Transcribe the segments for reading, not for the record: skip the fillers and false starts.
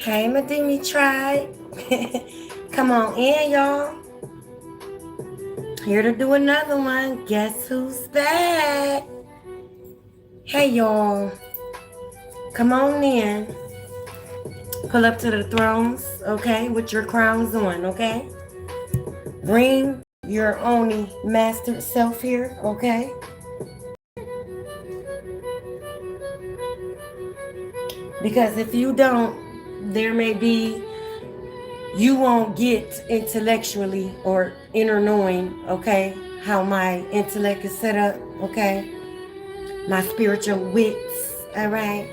Hey, Madimi tribe. Come on in, y'all. Here to do another one. Guess who's back? Hey, y'all. Come on in. Pull up to the thrones, okay, with your crowns on, okay? Bring your only mastered self here, okay? Because if you don't, there may be, you won't get intellectually or inner knowing, okay, how my intellect is set up, okay? My spiritual wits, all right?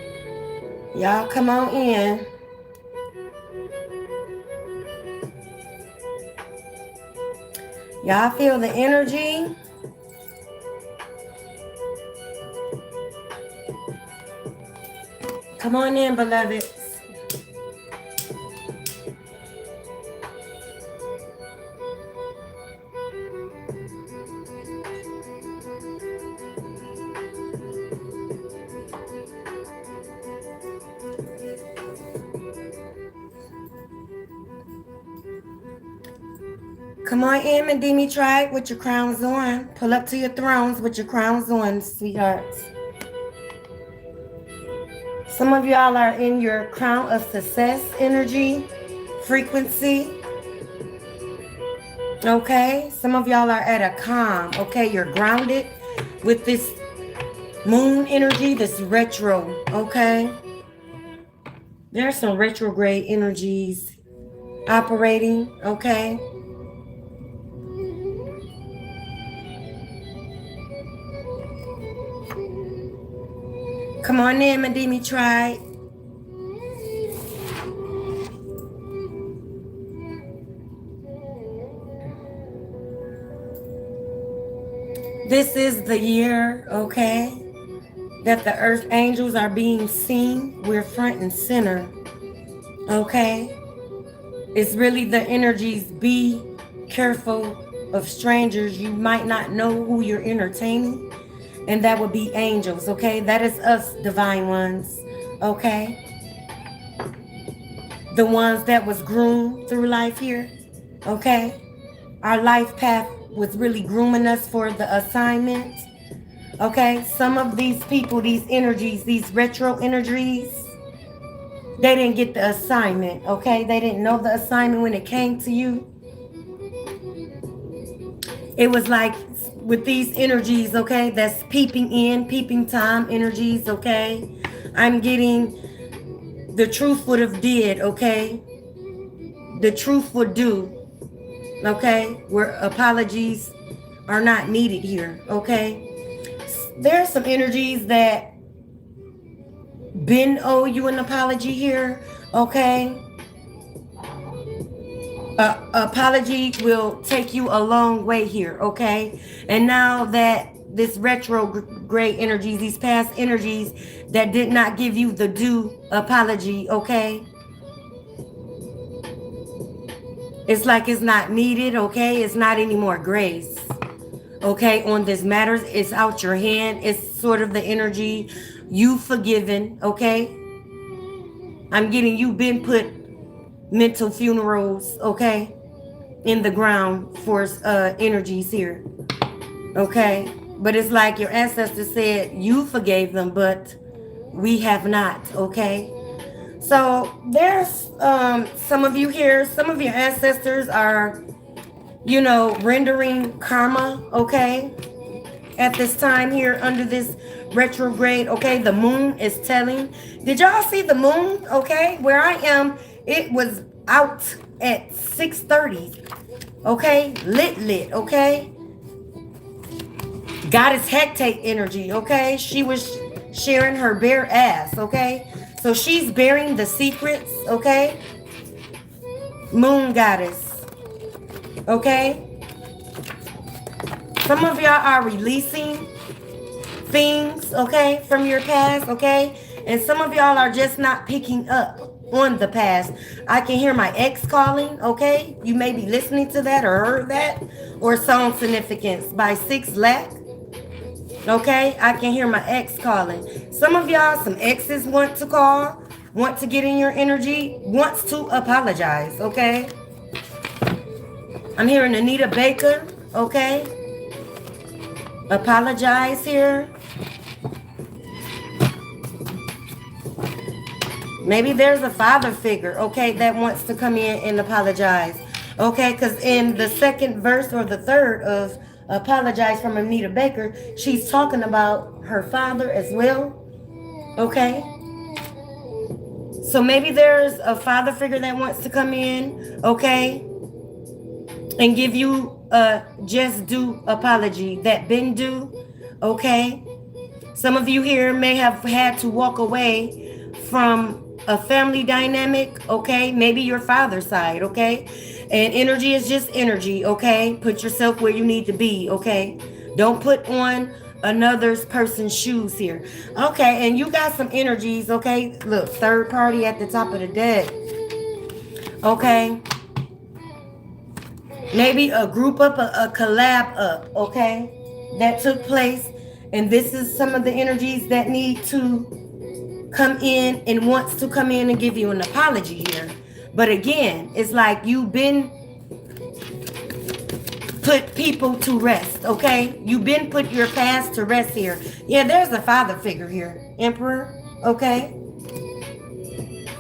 Y'all come on in. Y'all feel the energy? Come on in, beloveds. Come on in, Madimi tribe, with your crowns on. Pull up to your thrones with your crowns on, sweethearts. Some of y'all are in your crown of success energy, frequency. Okay, some of y'all are at a calm. Okay, you're grounded with this moon energy, this retro. Okay, there's some retrograde energies operating. Okay. Come on in, Madimi tribe. This is the year, okay, that the earth angels are being seen. We're front and center, okay? It's really the energies. Be careful of strangers. You might not know who you're entertaining, and that would be angels, okay? That is us, divine ones, okay? The ones that was groomed through life here, okay? Our life path was really grooming us for the assignment, okay? Some of these people, these energies, these retro energies, they didn't get the assignment, okay? They didn't know the assignment when it came to you. It was like with these energies, okay, that's peeping in, peeping Tom energies, okay? I'm getting the truth would have did, okay? The truth would do, okay? Where apologies are not needed here, okay? There's some energies that been owe you an apology here, okay? Apology will take you a long way here, okay? And now that this retrograde energies, these past energies that did not give you the due apology, okay? It's like it's not needed, okay? It's not any more grace, okay? On this matters, it's out your hand. It's sort of the energy you forgiven, okay? I'm getting you been put mental funerals, okay, in the ground for energies here, okay? But it's like your ancestors said you forgave them, but we have not, okay? So there's some of you here, some of your ancestors are, you know, rendering karma, okay, at this time here under this retrograde, okay? The moon is telling. Did y'all see the moon, okay? Where I am, it was out at 6:30, okay? Lit, okay? Goddess Hecate energy, okay? She was sharing her bare ass, okay? So she's bearing the secrets, okay? Moon goddess, okay? Some of y'all are releasing things, okay, from your past, okay? And some of y'all are just not picking up on the past. I can hear my ex calling, okay? You may be listening to that or heard that. Or Song Significance by 6 Lakh. Okay, I can hear my ex calling. Some of y'all, some exes want to call. want to get in your energy wants to apologize, okay? I'm hearing Anita Baker, okay? Apologize here. Maybe there's a father figure, okay, that wants to come in and apologize. Okay, because in the second verse or the third of Apologize from Anita Baker, she's talking about her father as well. Okay. So maybe there's a father figure that wants to come in, okay, and give you a just due apology that been due, okay? Some of you here may have had to walk away from a family dynamic, okay? Maybe your father's side, okay? And energy is just energy, okay? Put yourself where you need to be, okay? Don't put on another person's shoes here. Okay, and you got some energies, okay? Look, third party at the top of the deck. Okay? Maybe a group up, a collab up, okay? That took place. And this is some of the energies that need to come in and wants to come in and give you an apology here. But again, it's like you've been put people to rest, okay? You've been put your past to rest here. Yeah, there's a father figure here. Emperor, okay?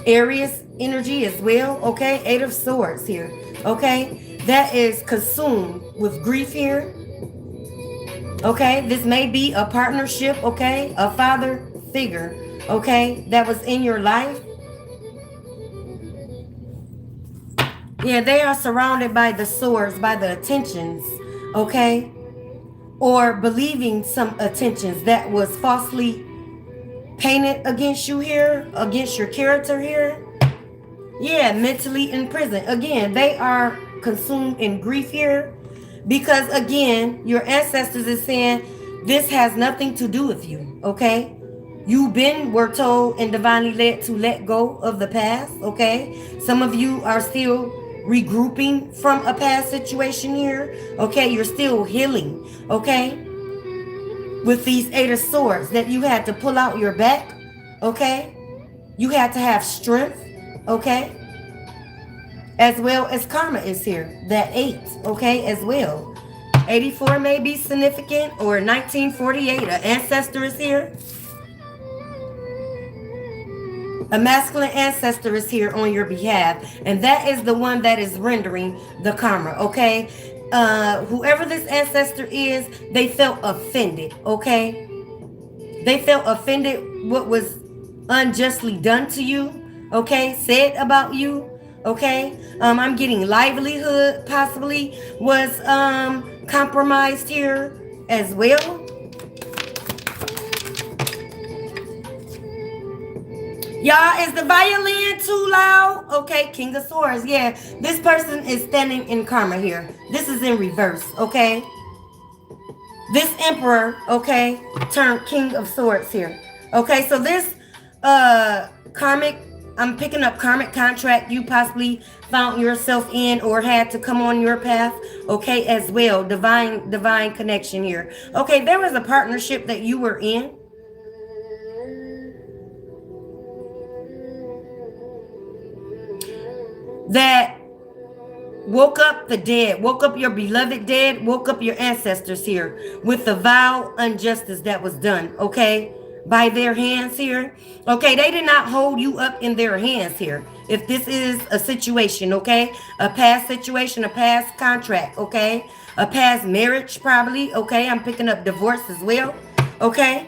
Aries energy as well, okay? Eight of Swords here, okay? That is consumed with grief here. Okay, this may be a partnership, okay? A father figure, okay? That was in your life. Yeah, they are surrounded by the swords, by the attentions, okay? Or believing some attentions that was falsely painted against you here, against your character here. Yeah, mentally in prison. Again, they are consumed in grief here. Because again, your ancestors is saying this has nothing to do with you, okay? You've been, we're told, and divinely led to let go of the past, okay? Some of you are still regrouping from a past situation here, okay? You're still healing, okay? With these Eight of Swords that you had to pull out your back, okay? You had to have strength, okay? As well as karma is here, that 8, okay, as well. 84 may be significant, or 1948, an ancestor is here. A masculine ancestor is here on your behalf, and that is the one that is rendering the karma, okay? Whoever this ancestor is, they felt offended, okay? They felt offended what was unjustly done to you, okay, said about you. Okay, I'm getting livelihood possibly was compromised here as well. Y'all, is the violin too loud? Okay, King of Swords. Yeah, this person is standing in karma here. This is in reverse, okay? This Emperor, okay, turned King of Swords here. Okay, so this karmic, I'm picking up karmic contract you possibly found yourself in or had to come on your path, okay, as well. Divine connection here. Okay, there was a partnership that you were in. That woke up the dead, woke up your beloved dead, woke up your ancestors here with the vile injustice that was done, okay? By their hands here. Okay, they did not hold you up in their hands here. If this is a situation, okay, a past situation, a past contract, okay, a past marriage probably, okay, I'm picking up divorce as well, okay.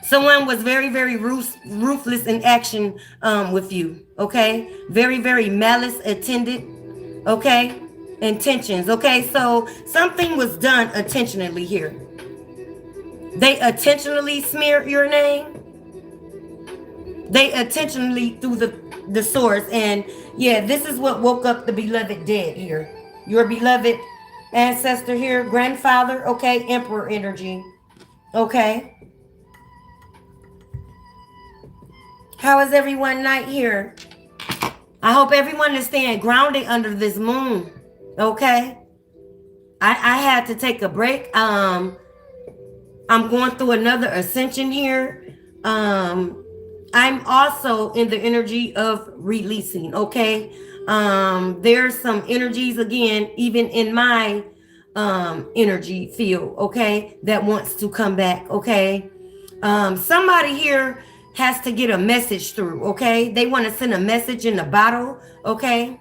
Someone was very, very ruthless in action with you, okay, very malice attended, okay, intentions, okay. So something was done intentionally here. They intentionally smeared your name. They intentionally threw the swords. And yeah, this is what woke up the beloved dead here. Your beloved ancestor here, grandfather, okay, Emperor energy, okay. How is everyone night here? I hope everyone is staying grounded under this moon, okay. I had to take a break. I'm going through another ascension here. I'm also in the energy of releasing, okay? There's some energies again, even in my energy field, okay, that wants to come back, okay? Somebody here has to get a message through, okay? They want to send a message in a bottle, okay?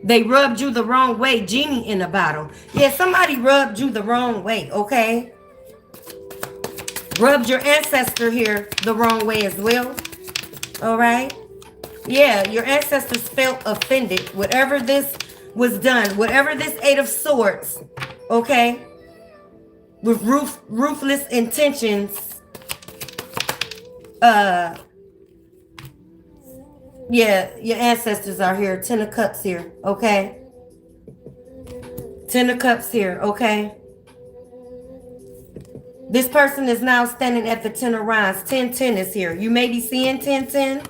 They rubbed you the wrong way, genie in a bottle. Yeah, somebody rubbed you the wrong way, okay? Rubbed your ancestor here the wrong way as well. All right. Yeah, your ancestors felt offended. Whatever this was done, whatever this Eight of Swords, okay, with ruthless intentions. Yeah, your ancestors are here. Ten of Cups here, okay? Ten of Cups here, okay? This person is now standing at the Ten of Wands. 10-10 is here. You may be seeing 10-10,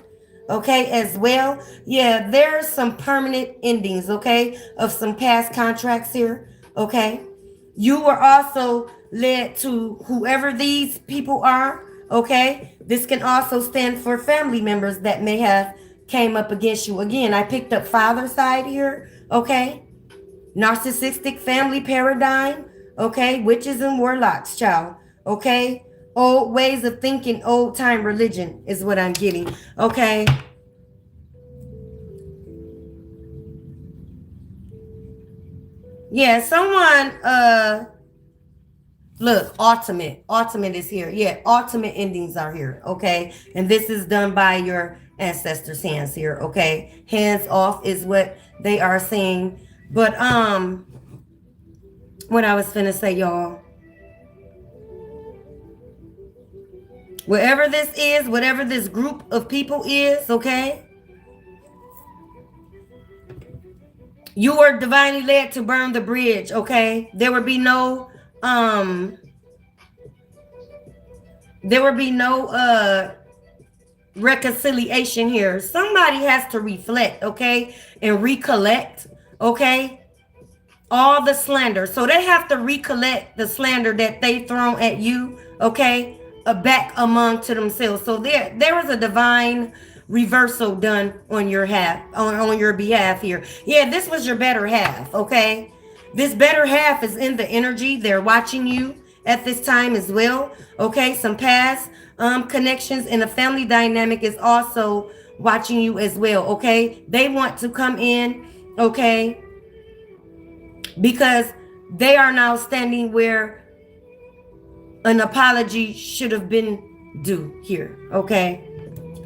okay, as well. Yeah, there's some permanent endings, okay, of some past contracts here, okay? You were also led to whoever these people are, okay? This can also stand for family members that may have came up against you. Again, I picked up father side here, okay? Narcissistic family paradigm, okay? Witches and warlocks, child, okay? Old ways of thinking, old time religion is what I'm getting, okay? Yeah, someone, look, ultimate is here. Yeah, ultimate endings are here, okay? And this is done by your ancestors' hands here, okay? Hands off is what they are saying. But, what I was finna say, y'all. Whatever this is, whatever this group of people is, okay? You are divinely led to burn the bridge, okay? There would be no reconciliation here. Somebody has to reflect, okay, and recollect, okay, all the slander. So they have to recollect the slander that they thrown at you, okay, back among to themselves. So there was a divine reversal done on your on your behalf here. Yeah, this was your better half, okay? This better half is in the energy. They're watching you at this time as well, okay? Some past connections and the family dynamic is also watching you as well, okay? They want to come in, okay, because they are now standing where an apology should have been due here, okay,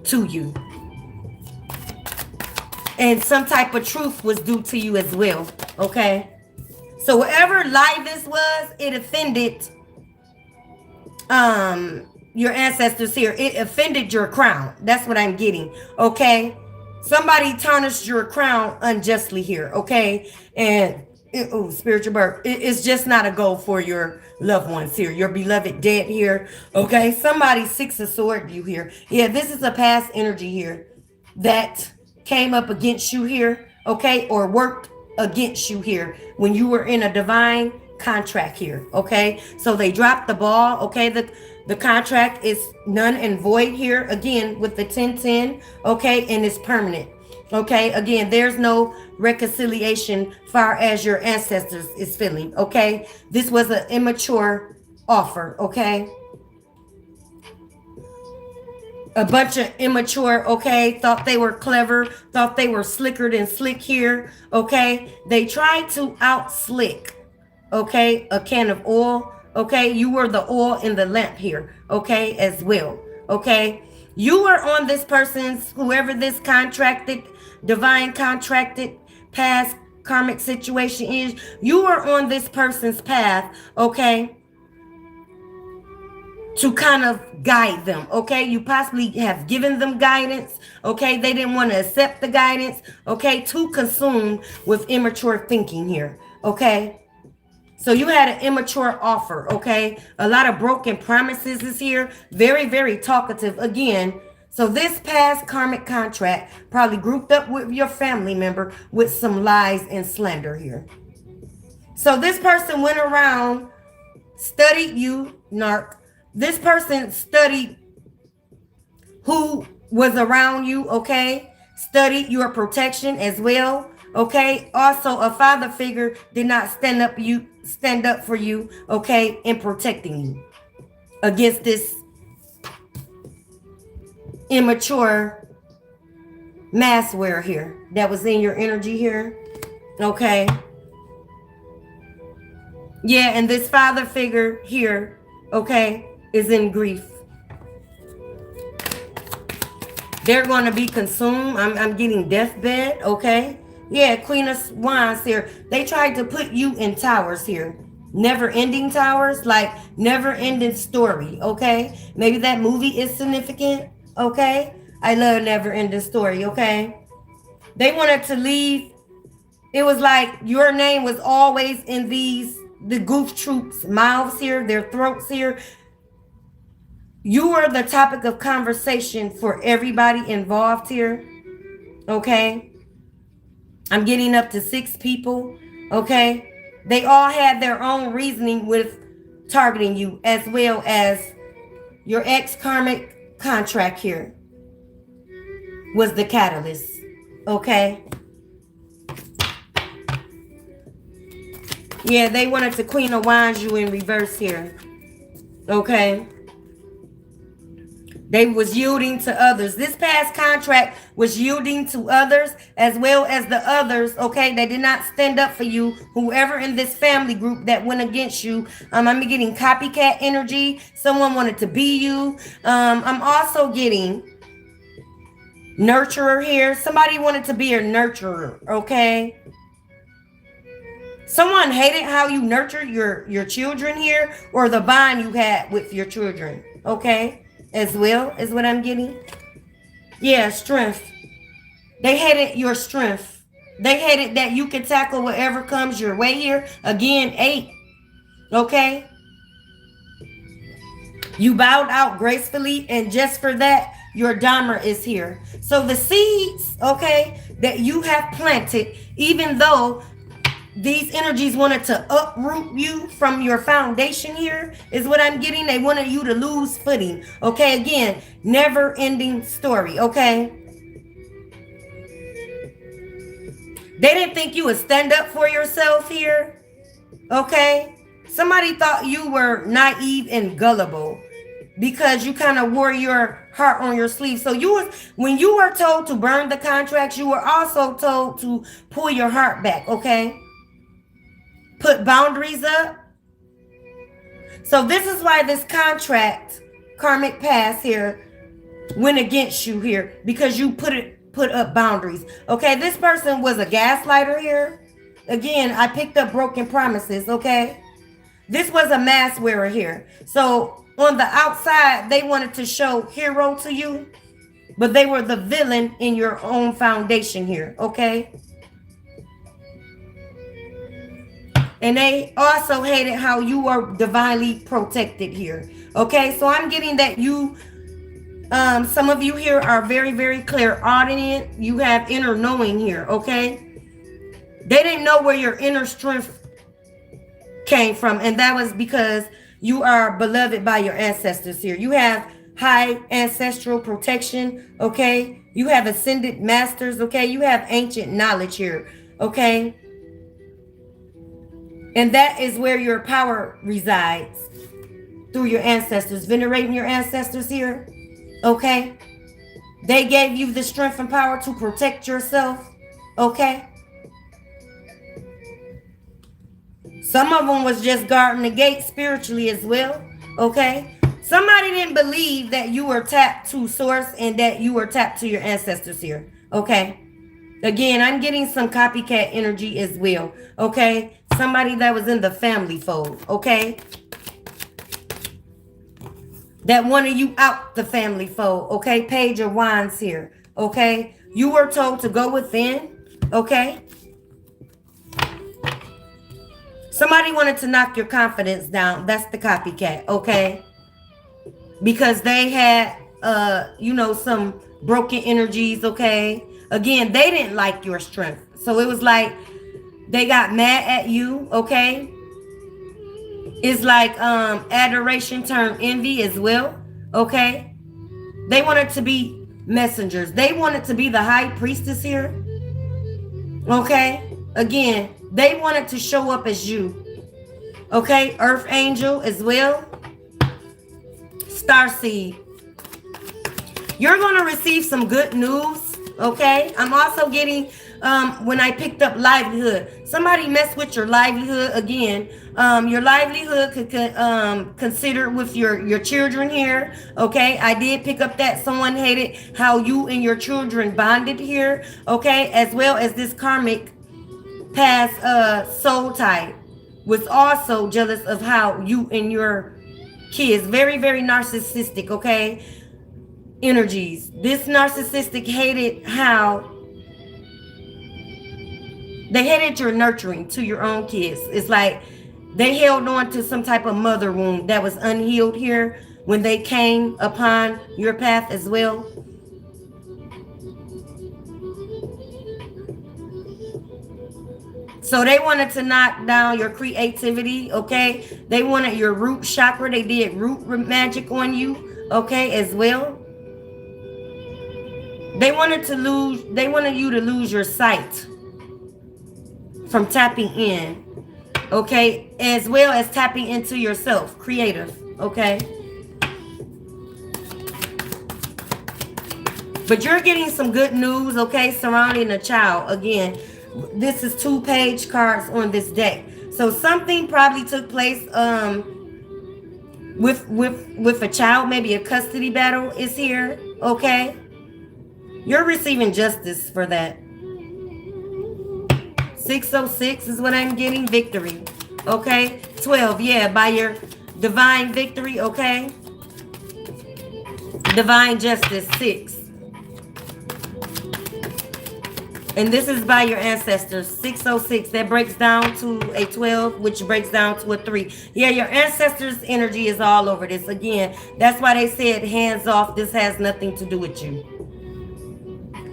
to you. And some type of truth was due to you as well, okay? So whatever lie this was, it offended your ancestors here. It offended your crown. That's what I'm getting, okay? Somebody tarnished your crown unjustly here, okay? And spiritual birth. It's just not a goal for your loved ones here. Your beloved dead here, okay? Somebody Six of Swords you here. Yeah, this is a past energy here that came up against you here, okay? Or worked against you here when you were in a divine contract here, okay? So they dropped the ball, okay? The contract is none and void here, again, with the 10-10, okay? And it's permanent, okay? Again, there's no reconciliation far as your ancestors is feeling, okay? This was an immature offer, okay? A bunch of immature, okay, thought they were clever, thought they were slicker than slick here, okay? They tried to out slick, okay, a can of oil, okay? You were the oil in the lamp here, okay, as well, okay? You were on this person's, whoever this contracted, divine contracted, past karmic situation is, you were on this person's path, okay, to kind of guide them, okay? You possibly have given them guidance, okay? They didn't want to accept the guidance, okay? Too consumed with immature thinking here, okay? So you had an immature offer, okay? A lot of broken promises is here. Very, very talkative again. So this past karmic contract probably grouped up with your family member with some lies and slander here. So this person went around, studied you, narc. This person studied who was around you, okay, studied your protection as well, okay. Also, a father figure did not stand up for you, okay, in protecting you against this immature mass wear here that was in your energy here, okay. Yeah, and this father figure here, okay, is in grief. They're going to be consumed. I'm getting deathbed, okay? Yeah, Queen of Wands here. They tried to put you in towers here. Never-ending towers, like never-ending story, okay? Maybe that movie is significant, okay? I love never-ending story, okay? They wanted to leave. It was like your name was always in the goof troops' mouths here, their throats here. You were the topic of conversation for everybody involved here, okay? I'm getting up to 6 people, okay? They all had their own reasoning with targeting you, as well as your ex-karmic contract here was the catalyst, okay? Yeah, they wanted to Queen of Wands you in reverse here, okay? They was yielding to others. This past contract was yielding to others, as well as the others, okay? They did not stand up for you. Whoever in this family group that went against you. I'm getting copycat energy. Someone wanted to be you. I'm also getting nurturer here. Somebody wanted to be a nurturer, okay? Someone hated how you nurtured your children here, or the bond you had with your children, okay? As well is what I'm getting. Yeah, strength. They hated your strength. They hated that you can tackle whatever comes your way here. Again, 8. Okay? You bowed out gracefully, and just for that, your Dharma is here. So the seeds, okay, that you have planted, even though these energies wanted to uproot you from your foundation here, is what I'm getting. They wanted you to lose footing. Okay, again, never ending story, okay? They didn't think you would stand up for yourself here, okay? Somebody thought you were naive and gullible because you kind of wore your heart on your sleeve. So when you were told to burn the contracts, you were also told to pull your heart back, okay? Put boundaries up. So this is why this contract, karmic past here, went against you here, because you put up boundaries. Okay, this person was a gaslighter here. Again, I picked up broken promises, okay? This was a mask wearer here. So on the outside, they wanted to show hero to you, but they were the villain in your own foundation here, okay? And they also hated how you are divinely protected here. Okay, so I'm getting that you, some of you here are very, very clairaudient. You have inner knowing here, okay? They didn't know where your inner strength came from. And that was because you are beloved by your ancestors here. You have high ancestral protection, okay? You have ascended masters, okay? You have ancient knowledge here, okay? And that is where your power resides, through your ancestors, venerating your ancestors here, okay? They gave you the strength and power to protect yourself, okay? Some of them was just guarding the gate spiritually as well, okay? Somebody didn't believe that you were tapped to source and that you were tapped to your ancestors here, okay? Again, I'm getting some copycat energy as well, okay? Somebody that was in the family fold, okay? That wanted you out the family fold, okay? Page of Wands here, okay? You were told to go within, okay? Somebody wanted to knock your confidence down. That's the copycat, okay? Because they had, some broken energies, okay? Again, they didn't like your strength. So it was like they got mad at you, okay? It's like adoration turned envy as well, okay? They wanted to be messengers. They wanted to be the high priestess here. Okay? Again, they wanted to show up as you. Okay? Earth angel as well. Starseed. You're going to receive some good news. Okay? I'm also getting, when I picked up livelihood, somebody messed with your livelihood again. Your livelihood could consider with your children here. Okay? I did pick up that someone hated how you and your children bonded here. Okay? As well as this karmic past soul type was also jealous of how you and your kids, very, very narcissistic, okay? Energies. This narcissistic hated how they hated your nurturing to your own kids. It's like they held on to some type of mother wound that was unhealed here when they came upon your path as well. So they wanted to knock down your creativity, okay? They wanted your root chakra. They did root magic on you, okay, as well. They wanted you to lose your sight from tapping in, okay? As well as tapping into yourself, creative, okay? But you're getting some good news, okay, surrounding a child. Again, this is 2-page cards on this deck. So something probably took place with a child. Maybe a custody battle is here, okay? You're receiving justice for that. 606 is what I'm getting. Victory, okay? 12, yeah, by your divine victory, okay? Divine justice, 6. And this is by your ancestors. 606. That breaks down to a 12, which breaks down to a 3. Yeah, your ancestors' energy is all over this. Again, that's why they said hands off. This has nothing to do with you.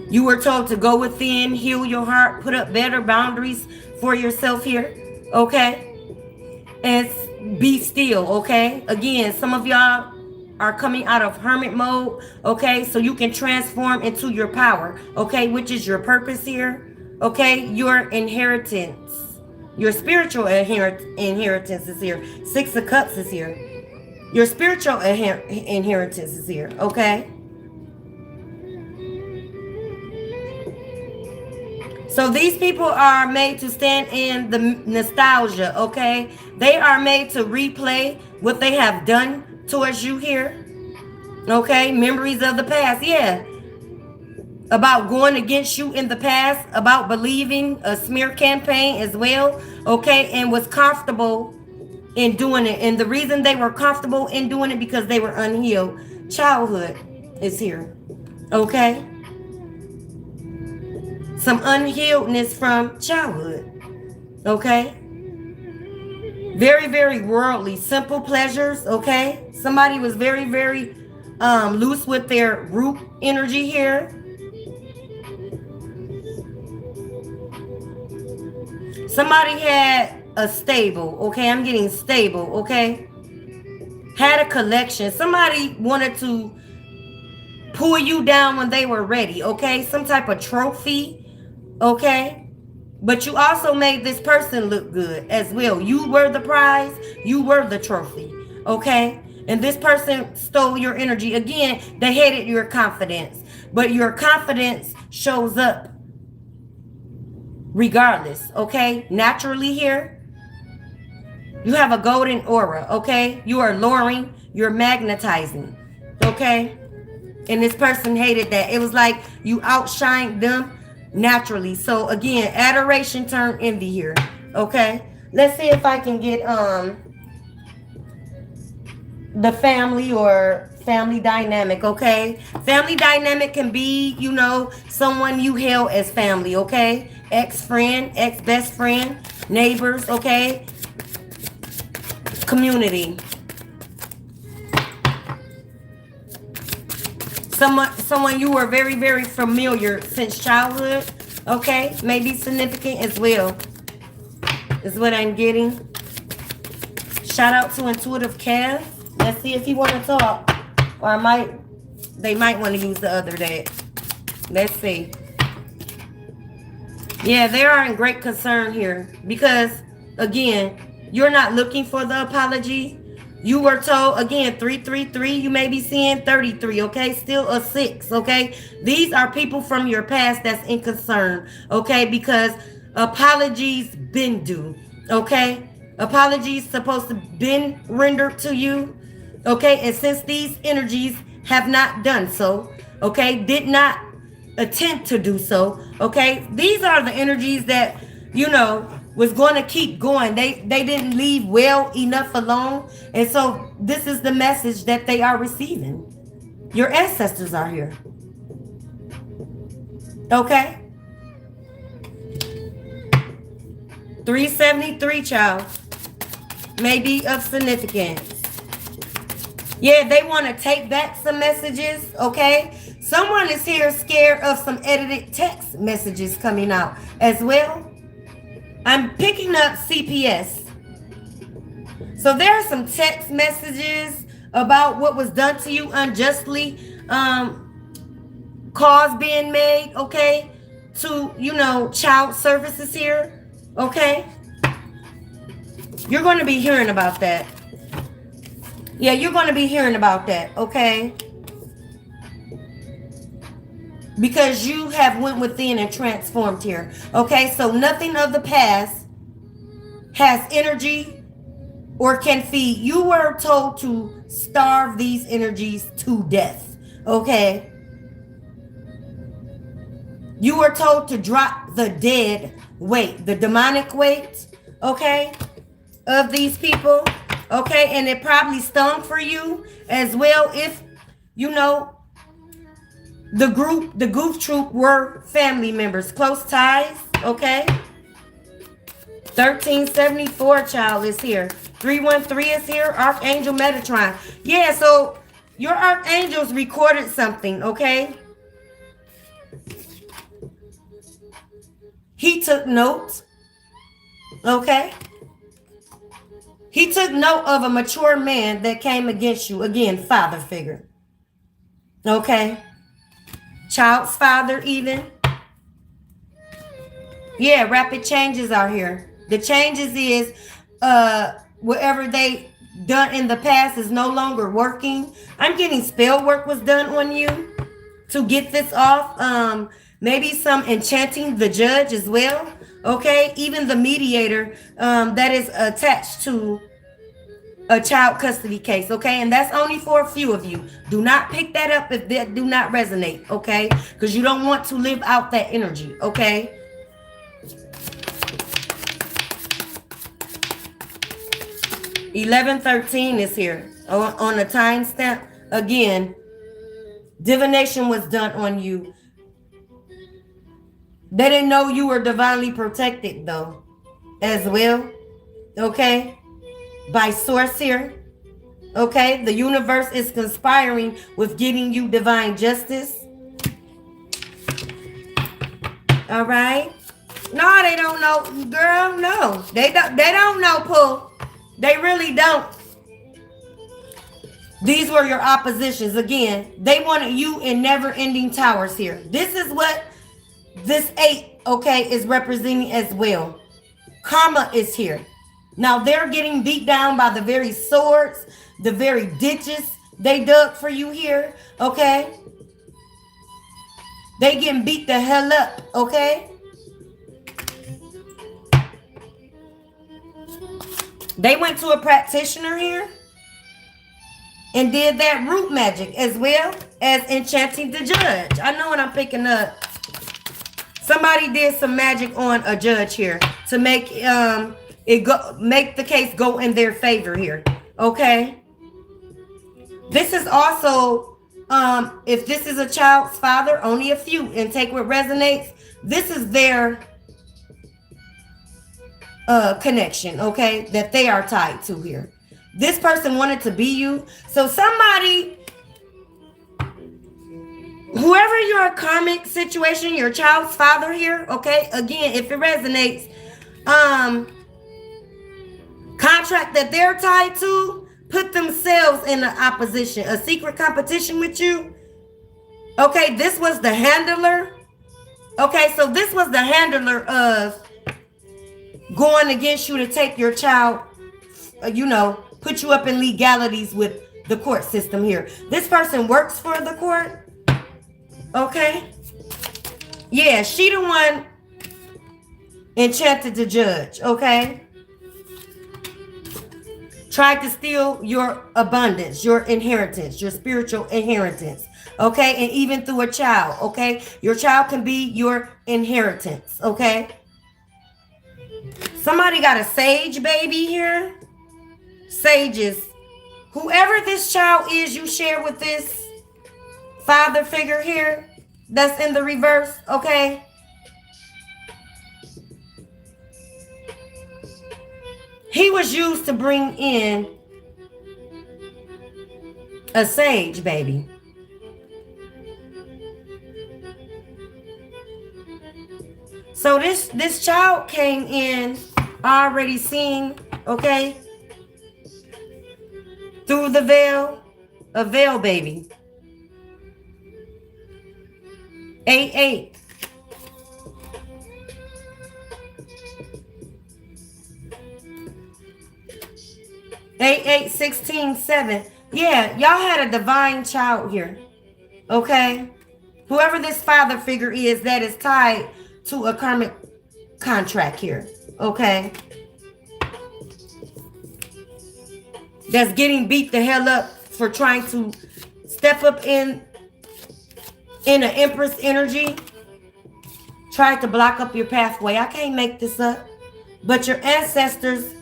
You were told to go within, heal your heart, put up better boundaries for yourself here. Okay? And be still. Okay? Again, some of y'all are coming out of hermit mode, okay, so you can transform into your power, okay, which is your purpose here, okay, your inheritance, your spiritual inheritance is here. 6 of Cups is here. Your spiritual inheritance is here, okay. So these people are made to stand in the nostalgia, okay. They are made to replay what they have done towards you here, okay? Memories of the past, yeah. About going against you in the past, about believing a smear campaign as well, okay? And was comfortable in doing it. And the reason they were comfortable in doing it because they were unhealed. Childhood is here, okay? Some unhealedness from childhood, okay? Very, very worldly, simple pleasures, okay? Somebody was very, very loose with their root energy here. Somebody had a stable, okay? I'm getting stable, okay? Had a collection. Somebody wanted to pull you down when they were ready, okay? Some type of trophy, okay? But you also made this person look good as well. You were the prize. You were the trophy. Okay? And this person stole your energy. Again, they hated your confidence. But your confidence shows up regardless. Okay? Naturally here. You have a golden aura. Okay? You are luring. You're magnetizing. Okay? And this person hated that. It was like you outshined them naturally. So again, adoration turned envy here. Okay, let's see if I can get the family or family dynamic. Okay, family dynamic can be, you know, someone you held as family. Okay, ex-friend, ex-best friend, neighbors. Okay, community. Someone you were very, very familiar since childhood, okay? May be significant as well, is what I'm getting. Shout out to Intuitive Cav. Let's see if you want to talk, or I might They might want to use the other deck. Let's see. Yeah, they are in great concern here because, again, you're not looking for the apology. You were told, again, 333. You may be seeing 33, okay? Still a 6, okay? These are people from your past that's in concern, okay? Because apologies been due, okay? Apologies supposed to been rendered to you, okay? And since these energies have not done so, okay, did not attempt to do so, okay, these are the energies that, you know, was going to keep going. They didn't leave well enough alone. And so this is the message that they are receiving. Your ancestors are here, okay? 373, child, may be of significance. Yeah, they want to take back some messages, okay? Someone is here scared of some edited text messages coming out as well. I'm picking up CPS. So there are some text messages about what was done to you unjustly, calls being made, okay, to, you know, child services here, okay? You're going to be hearing about that. Yeah, you're going to be hearing about that, okay? Because you have went within and transformed here. Okay, so nothing of the past has energy or can feed. You were told to starve these energies to death. Okay. You were told to drop the dead weight, the demonic weight, okay, of these people. Okay, and it probably stung for you as well if, you know, the goof troop were family members, close ties, okay? 1374, child, is here. 313 is here. ArchAngel M3TATRON. Yeah, so your archangels recorded something, okay? He took note, okay? He took note of a mature man that came against you. Again, father figure, okay? Child's father even. Yeah, rapid changes are here. The changes is whatever they done in the past is no longer working. I'm getting spell work was done on you to get this off. Maybe some enchanting the judge as well. Okay, even the mediator that is attached to a child custody case, okay? And that's only for a few of you. Do not pick that up if that do not resonate, okay? Because you don't want to live out that energy, okay? (1113) is here on a timestamp. Again, divination was done on you. They didn't know you were divinely protected though, as well, okay? By source here, okay? The universe is conspiring with getting you divine justice. All right? No, they don't know, girl. No, they don't know, Pooh. They really don't. These were your oppositions. Again, they wanted you in never-ending towers here. This is what this 8, okay, is representing as well. Karma is here. Now they're getting beat down by the very swords, the very ditches they dug for you here, okay? They getting beat the hell up, okay? They went to a practitioner here and did that root magic as well as enchanting the judge. I know what I'm picking up. Somebody did some magic on a judge here to make make the case go in their favor here, okay? This is also, if this is a child's father, only a few, and take what resonates. This is their connection, okay, that they are tied to here. This person wanted to be you. So somebody, whoever your karmic situation, your child's father here, okay, again, if it resonates, contract that they're tied to, put themselves in an opposition, a secret competition with you, Okay, this was the handler. Okay, so this was the handler of going against you to take your child, put you up in legalities with the court system here. This person works for the court. Okay. Yeah, she the one enchanted the judge. Okay. Tried to steal your abundance, your inheritance, your spiritual inheritance. Okay. And even through a child. Okay. Your child can be your inheritance. Okay. Somebody got a sage baby here. Sages. Whoever this child is you share with this father figure here that's in the reverse, okay? He was used to bring in a sage baby. So this child came in already seen, okay? Through the veil, a veil baby. 8-8. Eight, 8, 16, 7. Yeah, y'all had a divine child here. Okay? Whoever this father figure is that is tied to a karmic contract here. Okay? That's getting beat the hell up for trying to step up in an empress energy. Tried to block up your pathway. I can't make this up. But your ancestors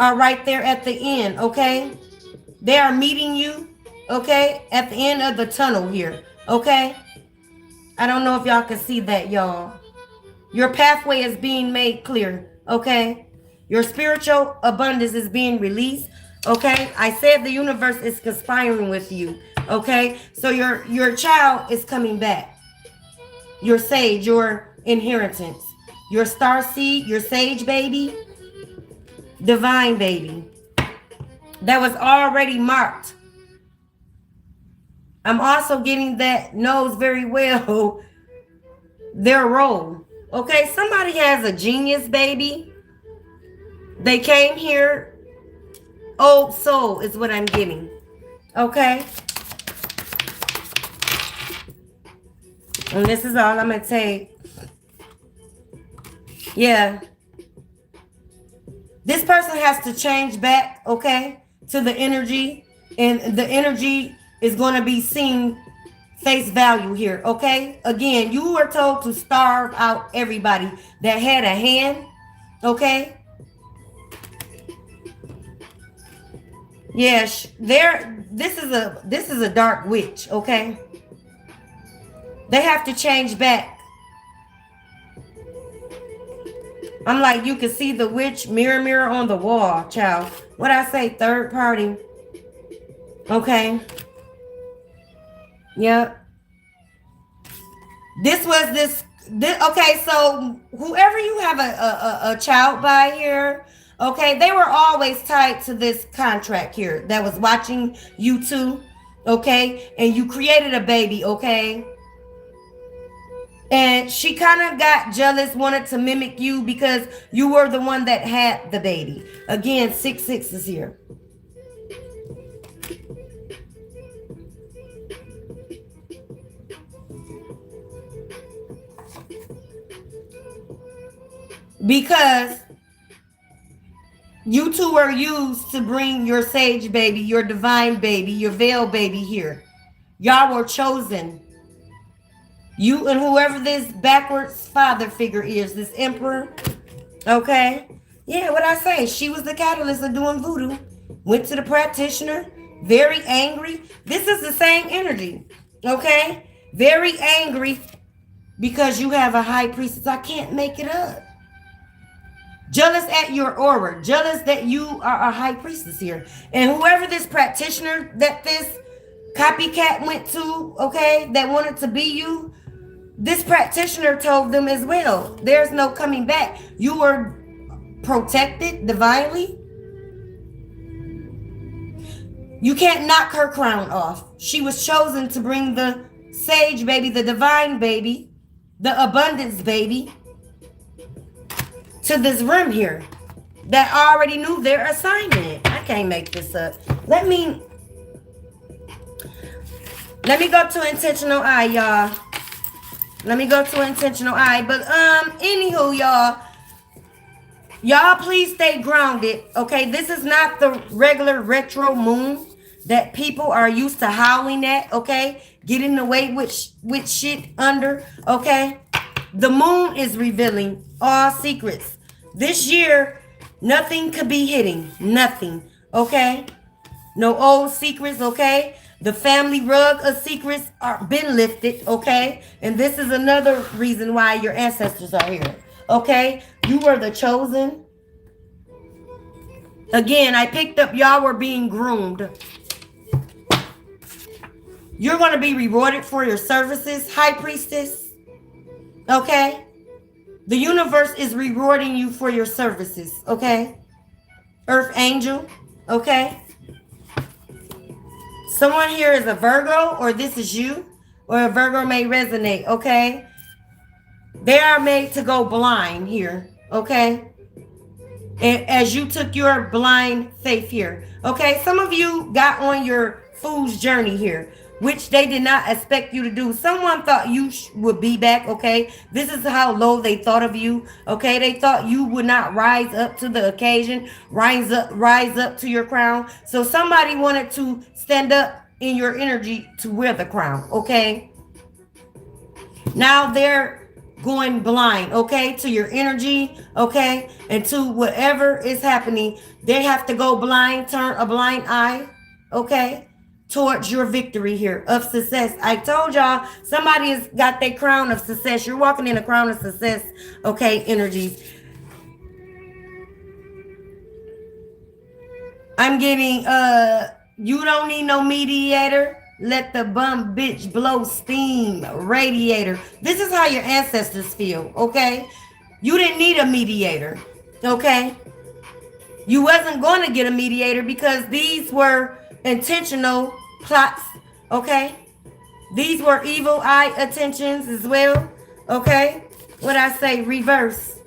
are right there at the end, okay? They are meeting you, okay? At the end of the tunnel here, okay? I don't know if y'all can see that, y'all. Your pathway is being made clear, okay? Your spiritual abundance is being released, okay? I said the universe is conspiring with you, okay? So your child is coming back. Your sage, your inheritance. Your star seed, your sage baby, divine baby. That was already marked. I'm also getting that knows very well their role. Okay, somebody has a genius baby. They came here. Old soul is what I'm getting. Okay. And this is all I'm going to take. Yeah. This person has to change back, okay, to the energy. And the energy is going to be seen face value here, okay? Again, you were told to starve out everybody that had a hand, okay? Yes, this is a dark witch, okay? They have to change back. I'm like, you can see the witch mirror on the wall, child. What I say, third party. Okay. Yep. This was this okay, so whoever you have a child by here, okay, they were always tied to this contract here that was watching you two, okay? And you created a baby, okay? And she kind of got jealous, wanted to mimic you because you were the one that had the baby. Again, 6-6 is here. Because you two were used to bring your sage baby, your divine baby, your veil baby here. Y'all were chosen. You and whoever this backwards father figure is, this emperor, okay? Yeah, what I say, she was the catalyst of doing voodoo. Went to the practitioner, very angry. This is the same energy, okay? Very angry because you have a high priestess. I can't make it up. Jealous at your aura, jealous that you are a high priestess here. And whoever this practitioner that this copycat went to, okay, that wanted to be you, this practitioner told them as well, there's no coming back. You were protected divinely. You can't knock her crown off. She was chosen to bring the Sage, baby, the divine baby, the abundance baby, to this room here that already knew their assignment. I can't make this up. Let me go to intentional eye, y'all. Let me go to intentional eye. But anywho, y'all please stay grounded. Okay, this is not the regular retro moon that people are used to howling at. Okay, getting away with shit under. Okay, the moon is revealing all secrets. This year, nothing could be hidden. Nothing. Okay, no old secrets. Okay. The family rug of secrets are been lifted, okay? And this is another reason why your ancestors are here, okay? You were the chosen. Again, I picked up y'all were being groomed. You're going to be rewarded for your services, High Priestess, okay? The universe is rewarding you for your services, okay? Earth Angel, okay? Someone here is a Virgo, or this is you, or a Virgo may resonate, okay? They are made to go blind here, okay? And as you took your blind faith here, okay? Some of you got on your fool's journey here, which they did not expect you to do. Someone thought you would be back, okay? This is how low they thought of you, okay? They thought you would not rise up to the occasion, rise up to your crown. So somebody wanted to stand up in your energy to wear the crown, okay? Now they're going blind, okay, to your energy, okay, and to whatever is happening. They have to go blind, turn a blind eye, okay, towards your victory here of success. I told y'all somebody has got their crown of success. You're walking in a crown of success, okay, energies. I'm getting you don't need no mediator. Let the bum bitch blow steam radiator. This is how your ancestors feel, okay? You didn't need a mediator, okay? You wasn't going to get a mediator because these were intentional plots, okay? These were evil eye attentions as well, okay? What I say, reverse.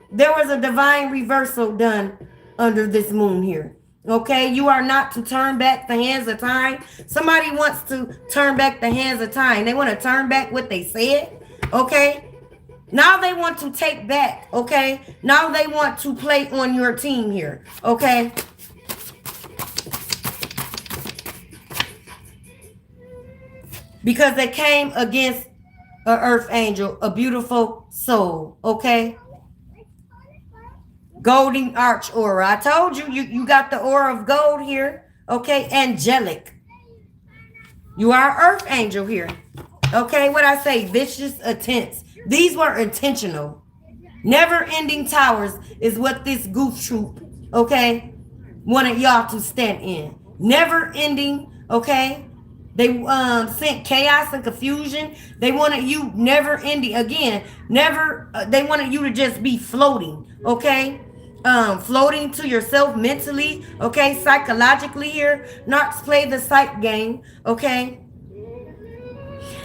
There was a divine reversal done under this moon here. Okay, you are not to turn back the hands of time. Somebody wants to turn back the hands of time. They want to turn back what they said. Okay, now they want to take back. Okay, now they want to play on your team here. Okay, because they came against an earth angel, a beautiful soul. Okay. Golden arch aura. I told you, you got the aura of gold here. Okay, angelic. You are earth angel here. Okay, what I say, vicious attempts. These were intentional. Never ending towers is what this goof troop, okay, wanted y'all to stand in. Never ending, okay. They sent chaos and confusion. They wanted you never ending again. Never. They wanted you to just be floating, okay. Floating to yourself mentally, okay, psychologically here. Narcs play the psych game, okay.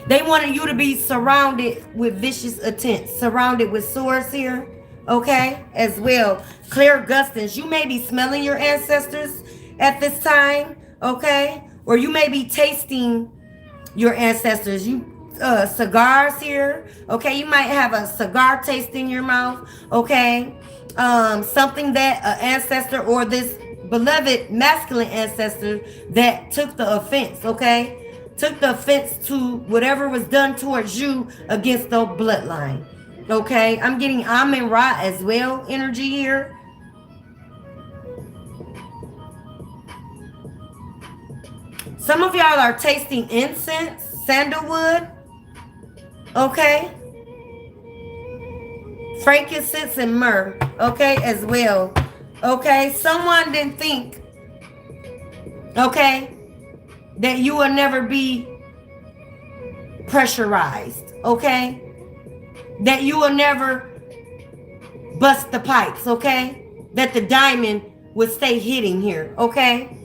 They wanted you to be surrounded with vicious attempts, surrounded with swords here, okay, as well. Clear gustings. You may be smelling your ancestors at this time, okay, or you may be tasting your ancestors. You cigars here, okay. You might have a cigar taste in your mouth, okay. Something that an ancestor or this beloved masculine ancestor that took the offense, okay? Took the offense to whatever was done towards you against the bloodline, okay? I'm getting Amun Ra as well energy here. Some of y'all are tasting incense, sandalwood, okay? Frankincense and myrrh, okay, as well. Okay, someone didn't think, okay, that you will never be pressurized, okay, that you will never bust the pipes, okay, that the diamond would stay hitting here, okay.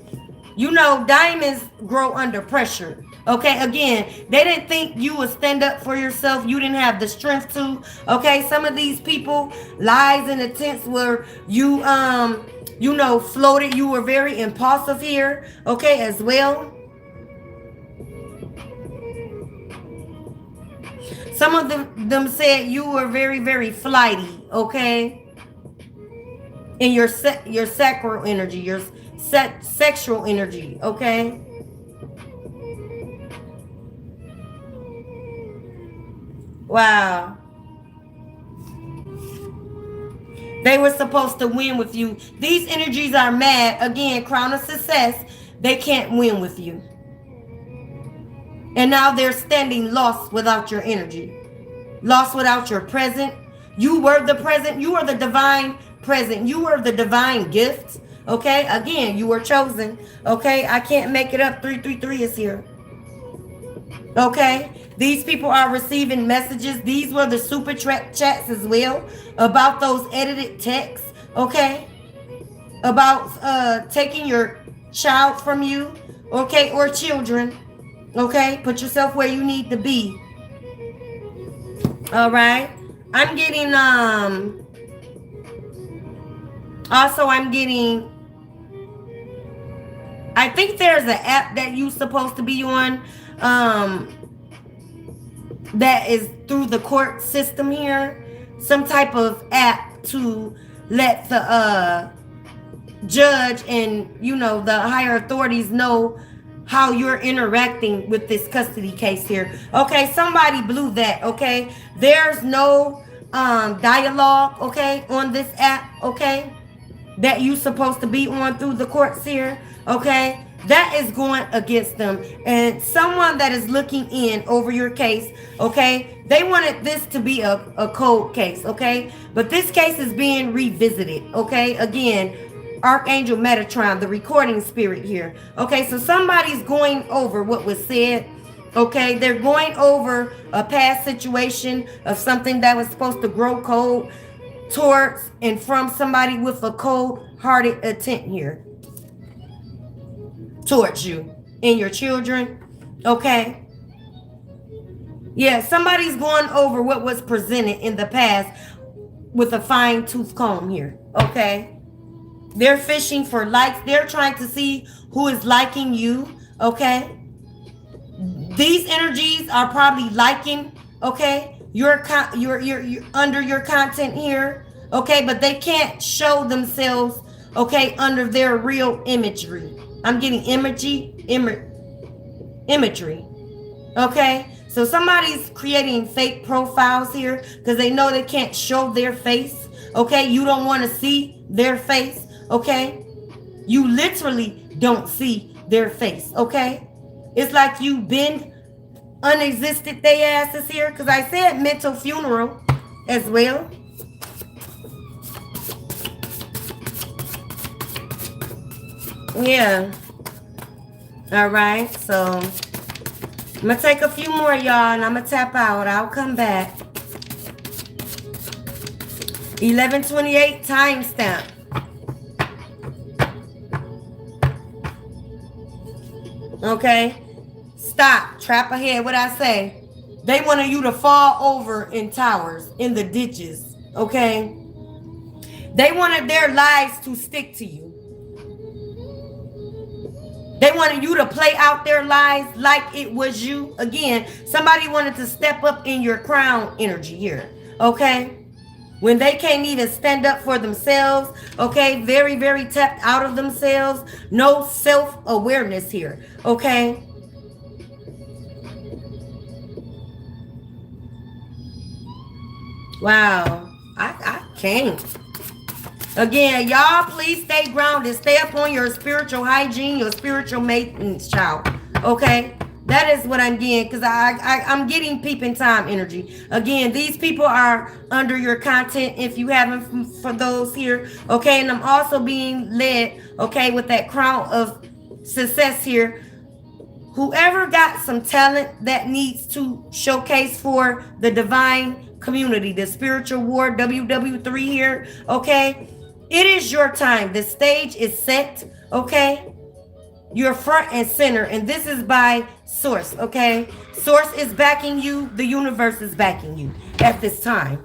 You know, diamonds grow under pressure, Okay, again, they didn't think you would stand up for yourself. You didn't have the strength to. Okay, some of these people, lies and attempts where you, you know, floated. You were very impulsive here. Okay, as well. Some of them said you were very, very flighty. Okay, in your sacral energy, your sexual energy. Okay. Wow. They were supposed to win with you. These energies are mad. Again, crown of success. They can't win with you. And now they're standing lost without your energy. Lost without your present. You were the present. You were the divine present. You were the divine gift. Okay? Again, you were chosen. Okay? I can't make it up. 333 is here. Okay? These people are receiving messages. These were the super chats as well about those edited texts. Okay? About taking your child from you. Okay? Or children. Okay? Put yourself where you need to be. All right? I'm getting, also I'm getting, I think there's an app that you're supposed to be on, that is through the court system here. Some type of app to let the judge and, you know, the higher authorities know how you're interacting with this custody case here. Okay, somebody blew that. Okay, there's no dialogue, okay, on this app, okay, that you supposed to be on through the courts here. Okay, that is going against them. And someone that is looking in over your case, okay, they wanted this to be a cold case, okay, but this case is being revisited. Okay, again, ArchAngel M3TATRON, the recording spirit here. Okay, so somebody's going over what was said. Okay, they're going over a past situation of something that was supposed to grow cold towards and from somebody with a cold-hearted intent here towards you and your children. Okay, yeah, somebody's going over what was presented in the past with a fine-tooth comb here. Okay, they're fishing for likes. They're trying to see who is liking you. Okay, these energies are probably liking, okay, you're under your content here. Okay, but they can't show themselves, okay, under their real imagery. I'm getting imagery. Okay, so somebody's creating fake profiles here because they know they can't show their face. Okay, you don't want to see their face. Okay, you literally don't see their face. Okay, it's like you've been unexisted. They asses here because I said mental funeral as well. Yeah. All right, so I'm gonna take a few more, y'all, and I'm gonna tap out. I'll come back. 11:28 timestamp. Okay, stop. Trap ahead. What I say? They wanted you to fall over in towers, in the ditches. Okay, they wanted their lives to stick to you. They wanted you to play out their lives like it was you. Again, somebody wanted to step up in your crown energy here. Okay, when they can't even stand up for themselves. Okay, very, very tapped out of themselves. No self-awareness here. Okay, wow, I can't. Again, y'all, please stay grounded. Stay up on your spiritual hygiene, your spiritual maintenance, child. Okay, that is what I'm getting, because I'm getting peeping time energy. Again, these people are under your content if you haven't, for those here. Okay, and I'm also being led, okay, with that crown of success here. Whoever got some talent that needs to showcase for the divine community, the spiritual war, WW3 here, okay, it is your time. The stage is set, okay? You're front and center, and this is by source, okay? Source is backing you. The universe is backing you at this time,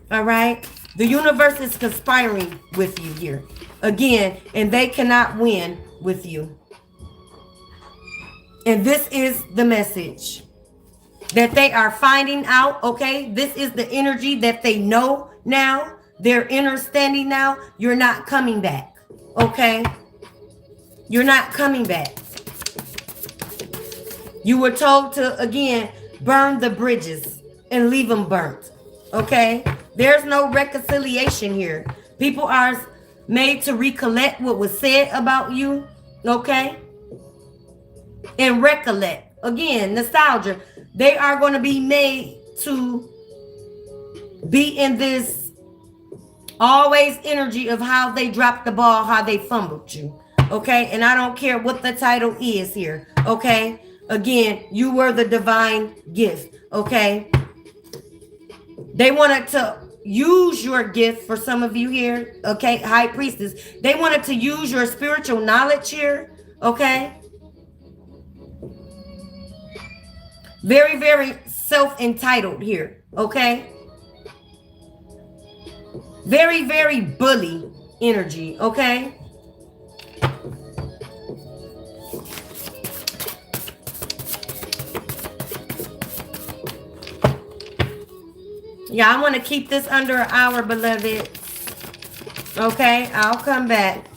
all right? The universe is conspiring with you here, again, and they cannot win with you. And this is the message that they are finding out, okay? This is the energy that they know now. They're understanding now. You're not coming back, okay? You're not coming back. You were told to, again, burn the bridges and leave them burnt, okay? There's no reconciliation here. People are made to recollect what was said about you, okay? And recollect. Again, nostalgia. They are going to be made to be in this always energy of how they dropped the ball, how they fumbled you. Okay, and I don't care what the title is here. Okay, again, you were the divine gift. Okay, they wanted to use your gift for some of you here. Okay, high priestess, they wanted to use your spiritual knowledge here. Okay, very, very self-entitled here. Okay, very, very bully energy. Okay. Yeah, I want to keep this under an hour, beloved. Okay, I'll come back.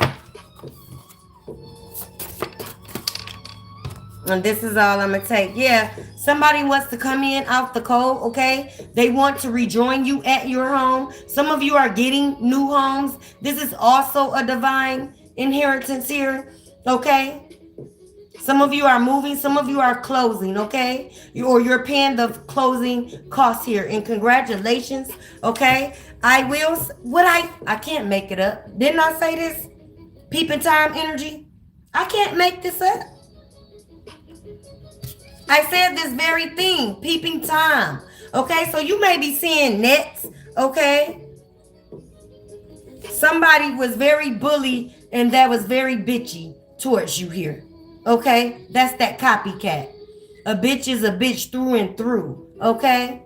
And this is all I'm going to take. Yeah, somebody wants to come in out the cold, okay? They want to rejoin you at your home. Some of you are getting new homes. This is also a divine inheritance here, okay? Some of you are moving. Some of you are closing, okay? You're paying the closing costs here. And congratulations, okay? I can't make it up. Didn't I say this? Peeping time energy. I can't make this up. I said this very thing, peeping time. Okay, so you may be seeing nets, okay? Somebody was very bully and that was very bitchy towards you here. Okay, that's that copycat. A bitch is a bitch through and through. Okay,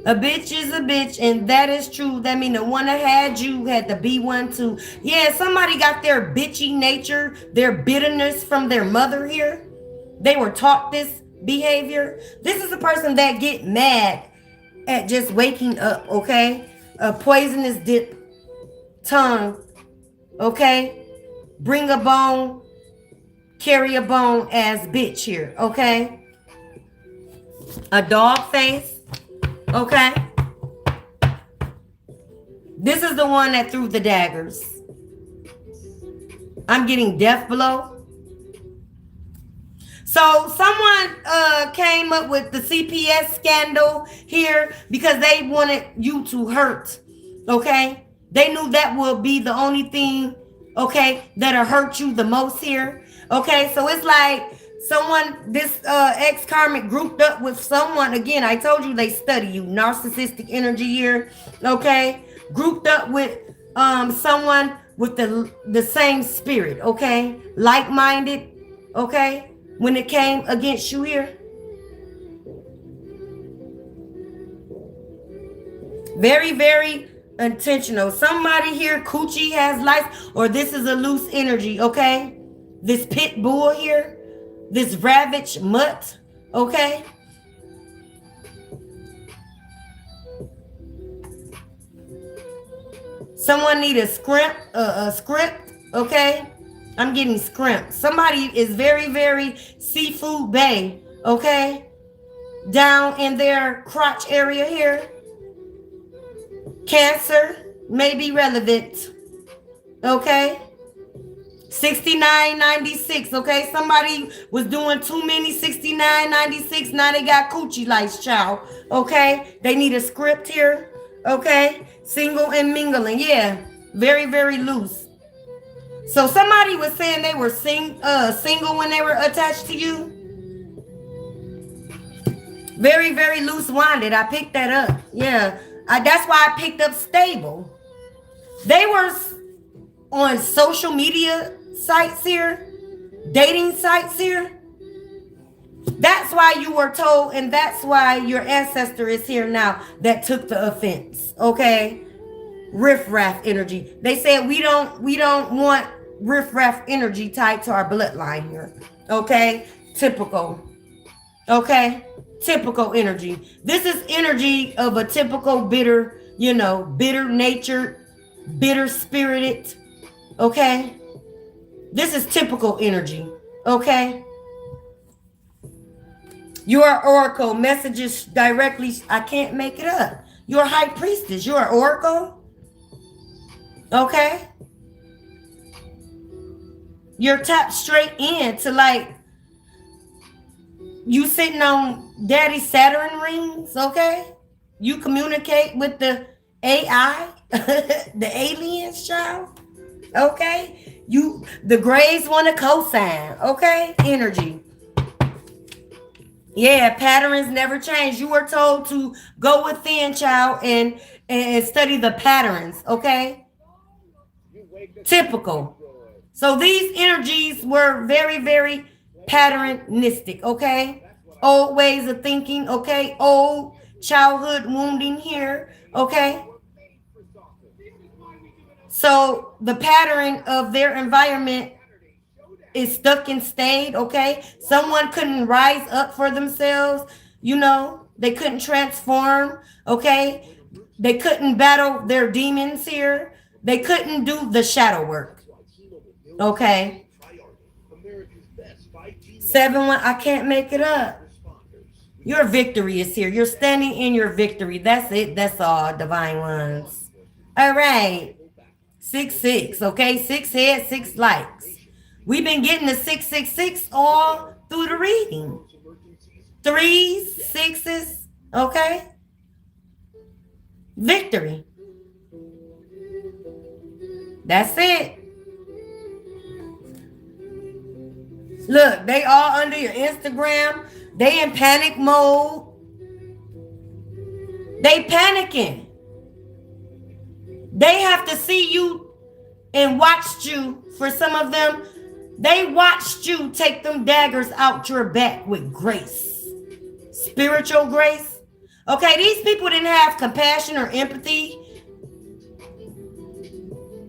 a bitch is a bitch, and that is true. That means the one that had you had to be one too. Yeah, somebody got their bitchy nature, their bitterness from their mother here. They were taught this behavior. This is a person that get mad at just waking up. Okay, a poisonous dip tongue. Okay. Bring a bone, carry a bone as bitch here, okay? A dog face, okay? This is the one that threw the daggers. I'm getting death blow. So someone came up with the CPS scandal here because they wanted you to hurt, okay? They knew that would be the only thing, okay, that'll hurt you the most here. Okay, so it's like someone, this ex-karmic grouped up with someone. Again, I told you they study you. Narcissistic energy here. Okay, grouped up with someone with the same spirit. Okay, like-minded. Okay, when it came against you here. Very, very intentional. Somebody here, coochie has life, or this is a loose energy, okay? This pit bull here, this ravaged mutt, okay? Someone need a script, okay? I'm getting script. Somebody is very, very seafood bay, okay? Down in their crotch area here. Cancer may be relevant. Okay. 6996. Okay. Somebody was doing too many 6996. Now they got coochie lights, child. Okay. They need a script here. Okay. Single and mingling. Yeah. Very, very loose. So somebody was saying they were single when they were attached to you. Very, very loose-winded. I picked that up. Yeah. That's why I picked up stable. They were on social media sites here, dating sites here. That's why you were told, and that's why your ancestor is here now that took the offense. Okay, riffraff energy. They said we don't want riffraff energy tied to our bloodline here. Okay, typical. Okay, typical energy. This is energy of a typical bitter, bitter natured, bitter spirited. Okay, this is typical energy. Okay. Your oracle messages directly. I can't make it up. You're a high priestess. You're an oracle. Okay. You're tapped straight in to like you sitting on Daddy Saturn rings. Okay. You communicate with the AI, the aliens, child. Okay. The Grays want to cosign. Okay. Energy. Yeah, patterns never change. You were told to go within, child, and study the patterns, okay? Typical. So these energies were very, very patternistic, okay? Old ways of thinking, okay? Old childhood wounding here, okay? So the pattern of their environment is stuck and stayed, okay? Someone couldn't rise up for themselves, they couldn't transform, okay? They couldn't battle their demons here. They couldn't do the shadow work, okay? 7-1, I can't make it up. Your victory is here. You're standing in your victory. That's it. That's all, divine ones. All right. 6-6, okay? 6 heads, 6 likes. We've been getting the 666 all through the reading. 3s, 6s, okay? Victory. That's it. Look, they all under your Instagram. They in panic mode. They panicking. They have to see you and watched you. For some of them, they watched you take them daggers out your back with grace. Spiritual grace. Okay, these people didn't have compassion or empathy.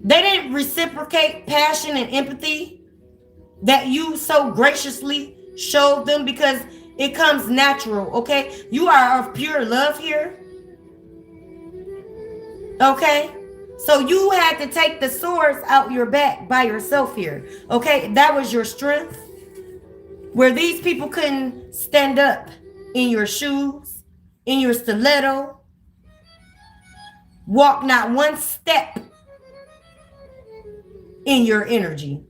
They didn't reciprocate passion and empathy that you so graciously showed them because it comes natural, okay? You are of pure love here. Okay? So you had to take the swords out your back by yourself here. Okay, that was your strength. Where these people couldn't stand up in your shoes, in your stiletto. Walk not one step in your energy.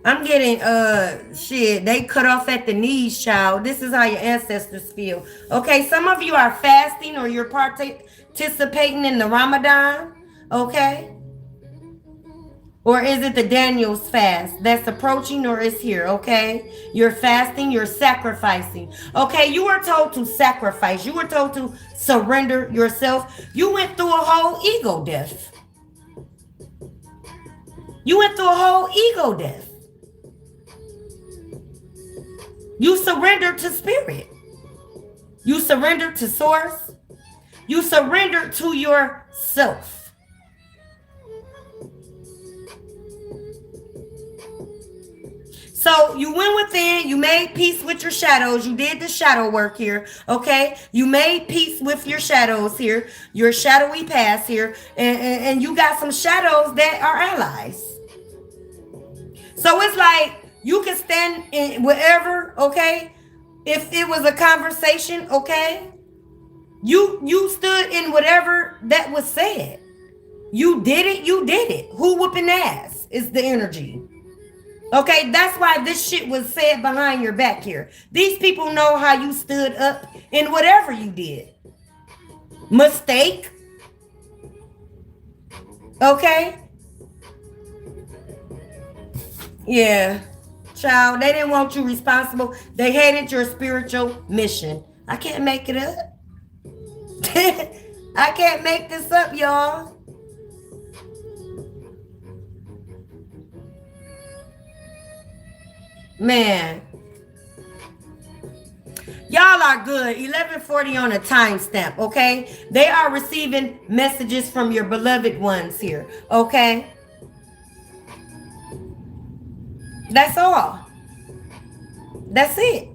I'm getting, they cut off at the knees, child. This is how your ancestors feel. Okay, some of you are fasting or you're participating in the Ramadan, okay? Or is it the Daniel's fast that's approaching or is here, okay? You're fasting, you're sacrificing. Okay, you were told to sacrifice. You were told to surrender yourself. You went through a whole ego death. You went through a whole ego death. You surrendered to spirit. You surrendered to source. You surrendered to yourself. So you went within, you made peace with your shadows. You did the shadow work here, okay? You made peace with your shadows here, your shadowy past here, and you got some shadows that are allies. So it's like you can stand in wherever, okay? If it was a conversation, okay? You stood in whatever that was said. You did it, you did it. Who whooping ass is the energy. Okay, that's why this shit was said behind your back here. These people know how you stood up in whatever you did. Mistake. Okay? Yeah. Child, they didn't want you responsible. They hated your spiritual mission. I can't make it up. I can't make this up, y'all. Man, y'all are good. 11:40 on a timestamp, okay? They are receiving messages from your beloved ones here, okay? That's all. That's it.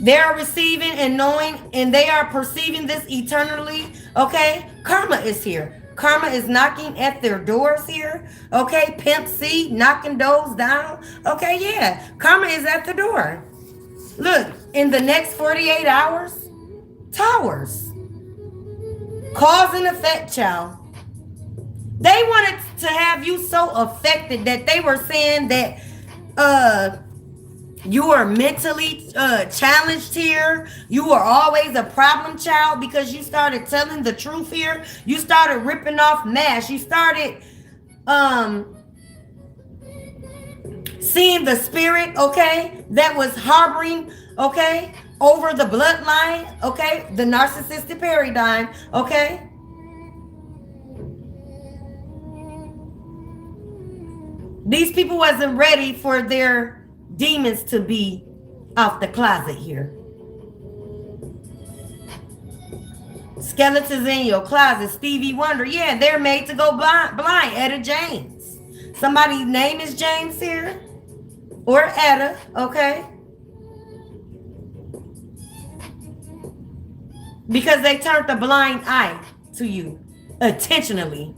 They are receiving and knowing, and they are perceiving this eternally, okay? Karma is here. Karma is knocking at their doors here, okay? Pimp C knocking doors down, okay? Yeah, karma is at the door. Look, in the next 48 hours, towers. Cause and effect, child. They wanted to have you so affected that they were saying that you are mentally challenged here. You are always a problem child because you started telling the truth here. You started ripping off masks. You started seeing the spirit, okay, that was harboring, okay, over the bloodline, okay, the narcissistic paradigm, okay. These people wasn't ready for their demons to be off the closet here. Skeletons in your closet. Stevie Wonder. Yeah, they're made to go blind. Etta James. Somebody's name is James here. Or Etta, okay? Because they turned a blind eye to you. Intentionally.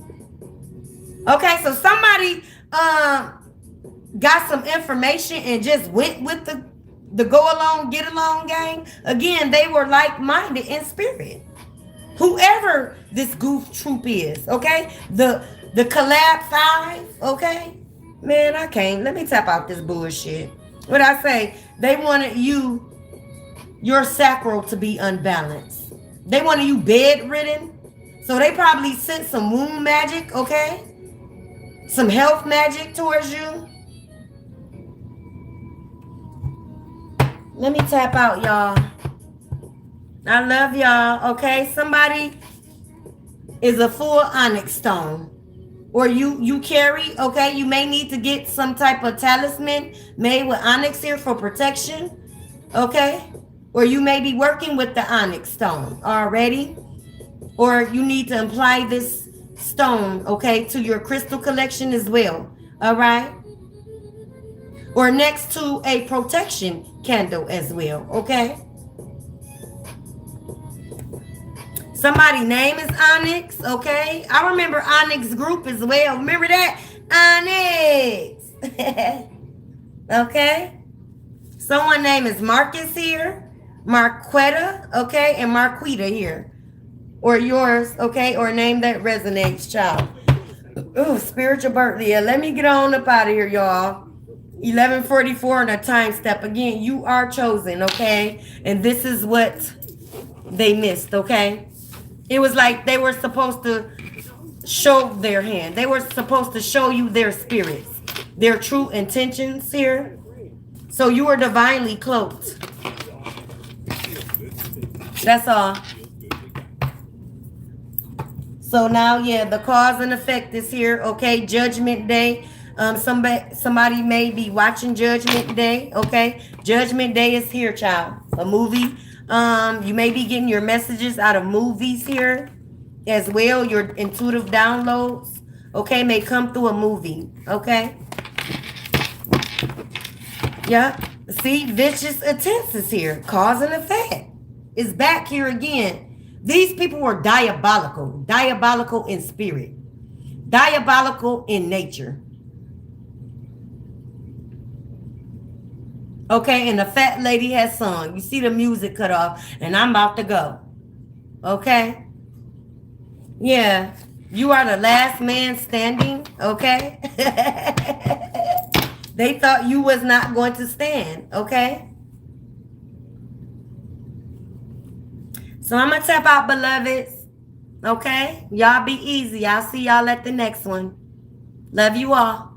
Okay, so somebody got some information and just went with the go along, get along gang. Again, they were like-minded in spirit. Whoever this goof troop is, okay? The collab 5, okay? Man, I can't. Let me tap out this bullshit. What I say? They wanted your sacral to be unbalanced. They wanted you bedridden. So they probably sent some womb magic, okay? Some health magic towards you. Let me tap out, y'all. I love y'all, okay? Somebody is a full onyx stone. Or you carry, okay? You may need to get some type of talisman made with onyx here for protection, okay? Or you may be working with the onyx stone already. Or you need to apply this stone, okay, to your crystal collection as well, all right? Or next to a protection candle as well, okay? Somebody's name is Onyx, okay? I remember Onyx Group as well. Remember that? Onyx. Okay? Someone's name is Marcus here. Marquetta, okay? And Marquita here. Or yours, okay? Or a name that resonates, child. Ooh, spiritual birth. Yeah, let me get on up out of here, y'all. 11:44 on a time step. Again, you are chosen, okay? And this is what they missed, okay? It was like they were supposed to show their hand. They were supposed to show you their spirits, their true intentions here. So you were divinely cloaked. That's all. So now, yeah, the cause and effect is here, okay? Judgment Day. Somebody may be watching Judgment Day, okay? Judgment Day is here, child. A movie. You may be getting your messages out of movies here as well. Your intuitive downloads, okay, may come through a movie, okay? Yeah. See, vicious attempts is here. Cause and effect is back here again. These people were diabolical. Diabolical in spirit. Diabolical in nature. Okay, and the fat lady has sung. You see the music cut off, and I'm about to go. Okay? Yeah. You are the last man standing, okay? They thought you was not going to stand, okay? So I'm going to tap out, beloveds. Okay? Y'all be easy. I'll see y'all at the next one. Love you all.